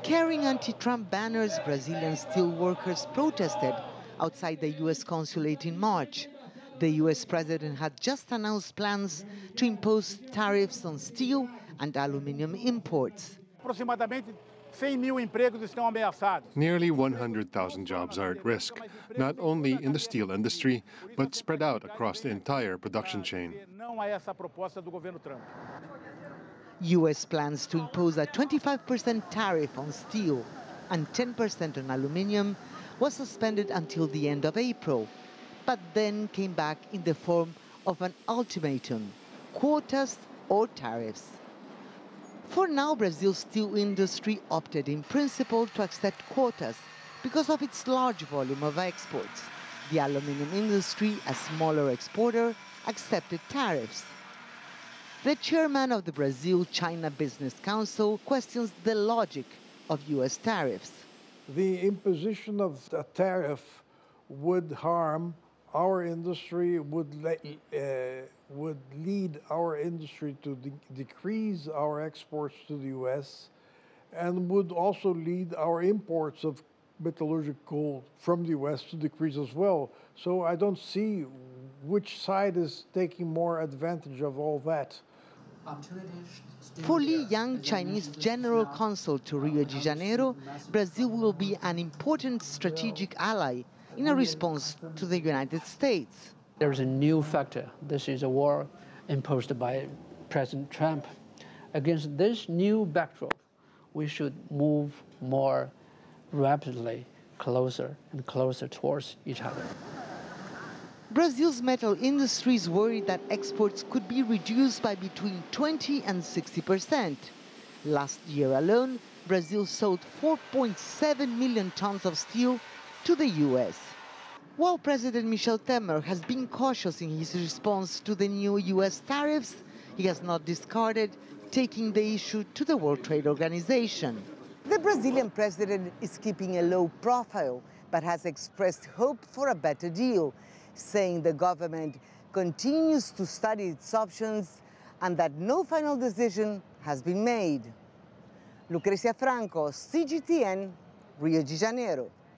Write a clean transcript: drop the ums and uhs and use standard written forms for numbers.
Carrying anti-Trump banners, Brazilian steel workers protested outside the U.S. consulate in March. The U.S. president had just announced plans to impose tariffs on steel and aluminum imports. Nearly 100,000 jobs are at risk, not only in the steel industry, but spread out across the entire production chain. U.S. plans to impose a 25% tariff on steel and 10% on aluminum was suspended until the end of April, but then came back in the form of an ultimatum: quotas or tariffs. For now, Brazil's steel industry opted in principle to accept quotas because of its large volume of exports. The aluminum industry, a smaller exporter, accepted tariffs. The chairman of the Brazil-China Business Council questions the logic of U.S. tariffs. The imposition of a tariff would harm our industry, would lead our industry to decrease our exports to the U.S., and would also lead our imports of metallurgical from the U.S. to decrease as well. So I don't see which side is taking more advantage of all that. For Li Yang, Chinese General Consul to Rio de Janeiro, Brazil will be an important strategic ally in a response to the United States. There's a new factor. This is a war imposed by President Trump. Against this new backdrop, we should move more rapidly closer and closer towards each other. Brazil's metal industry is worried that exports could be reduced by between 20 and 60%. Last year alone, Brazil sold 4.7 million tons of steel to the U.S. While President Michel Temer has been cautious in his response to the new U.S. tariffs, he has not discarded taking the issue to the World Trade Organization. The Brazilian president is keeping a low profile, but has expressed hope for a better deal, saying the government continues to study its options and that no final decision has been made. Lucrecia Franco, CGTN, Rio de Janeiro.